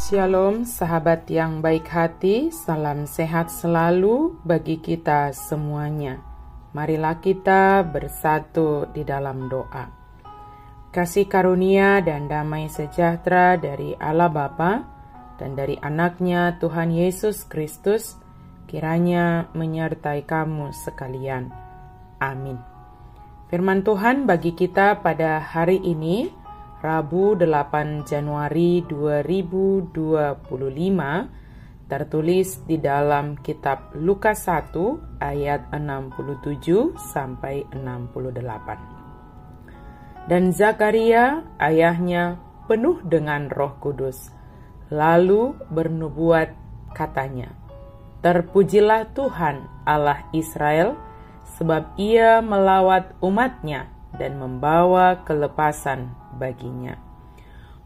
Shalom sahabat yang baik hati, salam sehat selalu bagi kita semuanya. Marilah kita bersatu di dalam doa. Kasih karunia dan damai sejahtera dari Allah Bapa dan dari anaknya Tuhan Yesus Kristus kiranya menyertai kamu sekalian. Amin. Firman Tuhan bagi kita pada hari ini, Rabu 8 Januari 2025, tertulis di dalam kitab Lukas 1 ayat 67 sampai 68. Dan Zakaria ayahnya penuh dengan Roh Kudus, lalu bernubuat katanya, "Terpujilah Tuhan Allah Israel, sebab ia melawat umatnya dan membawa kelepasan baginya.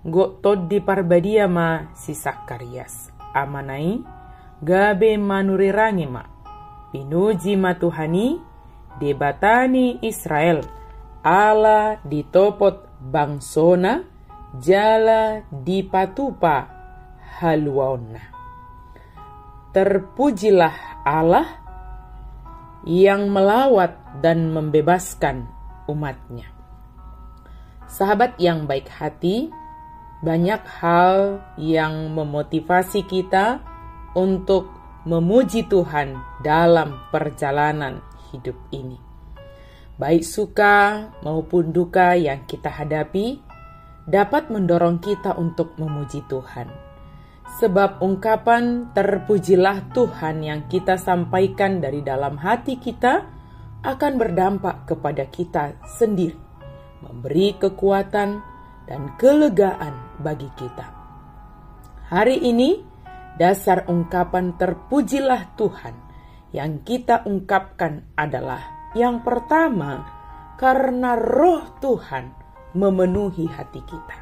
Gotod di parbadiama si Sakarias, amanai, gabe manurirangi ma, pinuji matuhani, debatani Israel, ala ditopot bangsona, jala dipatupa haluauna." Terpujilah Allah yang melawat dan membebaskan umatnya. Sahabat yang baik hati, banyak hal yang memotivasi kita untuk memuji Tuhan dalam perjalanan hidup ini. Baik suka maupun duka yang kita hadapi dapat mendorong kita untuk memuji Tuhan. Sebab ungkapan terpujilah Tuhan yang kita sampaikan dari dalam hati kita akan berdampak kepada kita sendiri, memberi kekuatan dan kelegaan bagi kita. Hari ini, dasar ungkapan terpujilah Tuhan yang kita ungkapkan adalah yang pertama, karena Roh Tuhan memenuhi hati kita.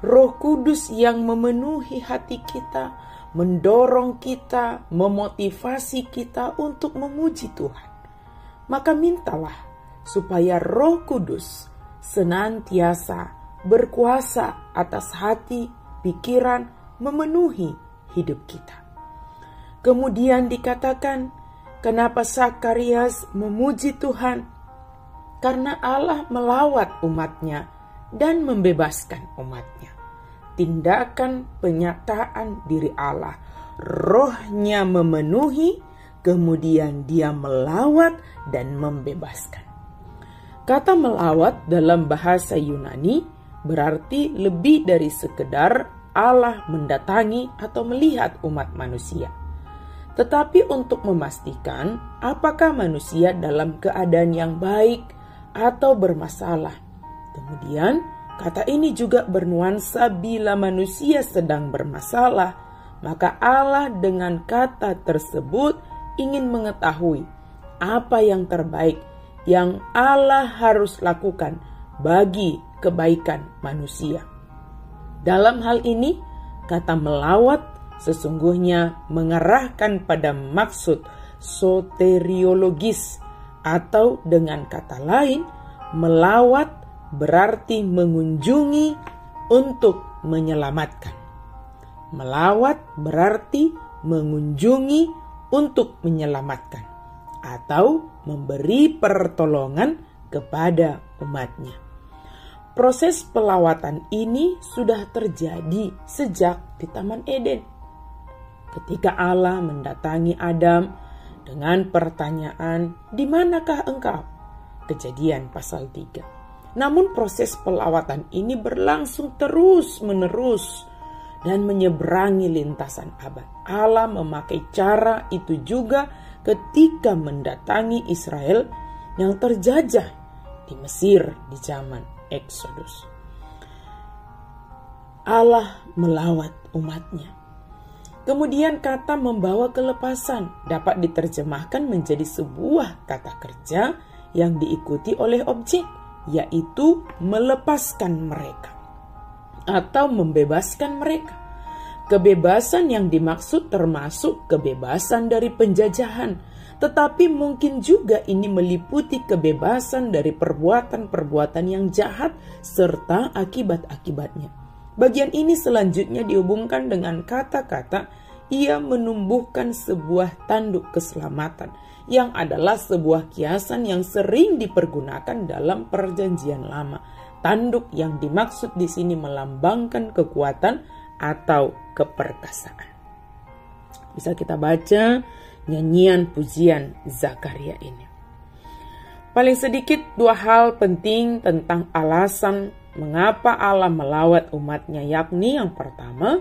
Roh Kudus yang memenuhi hati kita, mendorong kita, memotivasi kita untuk memuji Tuhan. Maka mintalah supaya Roh Kudus senantiasa berkuasa atas hati, pikiran, memenuhi hidup kita. Kemudian dikatakan, kenapa Sakarias memuji Tuhan? Karena Allah melawat umatnya dan membebaskan umatnya. Tindakan penyataan diri Allah, Rohnya memenuhi, kemudian dia melawat dan membebaskan. Kata melawat dalam bahasa Yunani berarti lebih dari sekedar Allah mendatangi atau melihat umat manusia. Tetapi untuk memastikan apakah manusia dalam keadaan yang baik atau bermasalah. Kemudian kata ini juga bernuansa bila manusia sedang bermasalah, maka Allah dengan kata tersebut ingin mengetahui apa yang terbaik yang Allah harus lakukan bagi kebaikan manusia. Dalam hal ini, kata melawat sesungguhnya mengarahkan pada maksud soteriologis, atau dengan kata lain, melawat berarti mengunjungi untuk menyelamatkan. Melawat berarti mengunjungi untuk menyelamatkan atau memberi pertolongan kepada umatnya. Proses pelawatan ini sudah terjadi sejak di Taman Eden. Ketika Allah mendatangi Adam dengan pertanyaan, "Di manakah engkau?" Kejadian pasal 3. Namun proses pelawatan ini berlangsung terus-menerus dan menyeberangi lintasan abad. Allah memakai cara itu juga ketika mendatangi Israel yang terjajah di Mesir di zaman Exodus. Allah melawat umatnya. Kemudian kata membawa kelepasan dapat diterjemahkan menjadi sebuah kata kerja yang diikuti oleh objek, yaitu melepaskan mereka atau membebaskan mereka. Kebebasan yang dimaksud termasuk kebebasan dari penjajahan, tetapi mungkin juga ini meliputi kebebasan dari perbuatan-perbuatan yang jahat serta akibat-akibatnya. Bagian ini selanjutnya dihubungkan dengan kata-kata ia menumbuhkan sebuah tanduk keselamatan, yang adalah sebuah kiasan yang sering dipergunakan dalam Perjanjian Lama. Tanduk yang dimaksud di sini melambangkan kekuatan atau keperkasaan. Bisa kita baca nyanyian pujian Zakaria ini. Paling sedikit 2 hal penting tentang alasan mengapa Allah melawat umatnya, yakni yang pertama,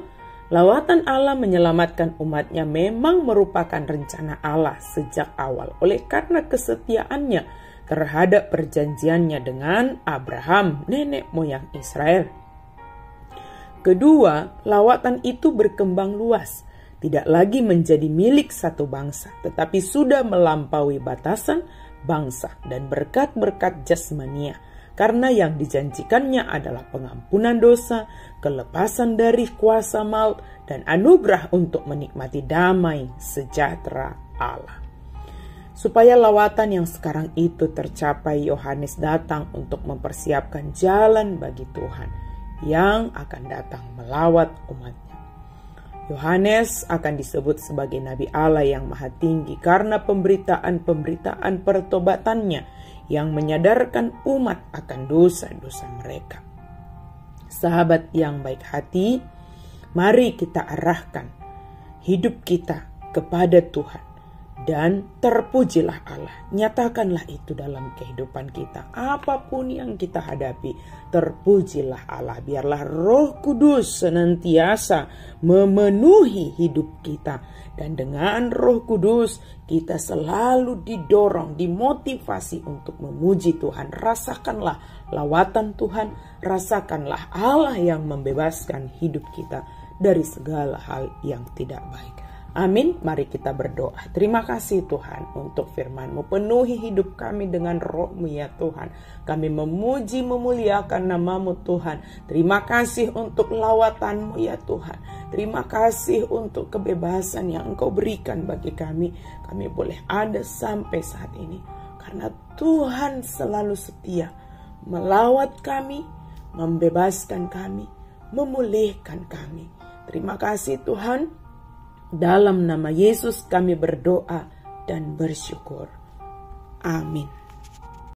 lawatan Allah menyelamatkan umatnya memang merupakan rencana Allah sejak awal oleh karena kesetiaannya terhadap perjanjiannya dengan Abraham, nenek moyang Israel. Kedua, lawatan itu berkembang luas, tidak lagi menjadi milik satu bangsa, tetapi sudah melampaui batasan bangsa dan berkat-berkat jasmania, karena yang dijanjikannya adalah pengampunan dosa, kelepasan dari kuasa maut, dan anugerah untuk menikmati damai sejahtera Allah. Supaya lawatan yang sekarang itu tercapai, Yohanes datang untuk mempersiapkan jalan bagi Tuhan yang akan datang melawat umatnya. Yohanes akan disebut sebagai Nabi Allah yang Maha Tinggi karena pemberitaan-pemberitaan pertobatannya yang menyadarkan umat akan dosa-dosa mereka. Sahabat yang baik hati, mari kita arahkan hidup kita kepada Tuhan dan terpujilah Allah. Nyatakanlah itu dalam kehidupan kita. Apapun yang kita hadapi, terpujilah Allah. Biarlah Roh Kudus senantiasa memenuhi hidup kita. Dan dengan Roh Kudus kita selalu didorong, dimotivasi untuk memuji Tuhan. Rasakanlah lawatan Tuhan, rasakanlah Allah yang membebaskan hidup kita dari segala hal yang tidak baik. Amin. Mari kita berdoa. Terima kasih Tuhan untuk firman-Mu. Penuhi hidup kami dengan Roh-Mu ya Tuhan. Kami memuji memuliakan nama-Mu Tuhan. Terima kasih untuk lawatan-Mu ya Tuhan. Terima kasih untuk kebebasan yang Engkau berikan bagi kami. Kami boleh ada sampai saat ini. Karena Tuhan selalu setia melawat kami, membebaskan kami, memulihkan kami. Terima kasih Tuhan. Dalam nama Yesus kami berdoa dan bersyukur. Amin.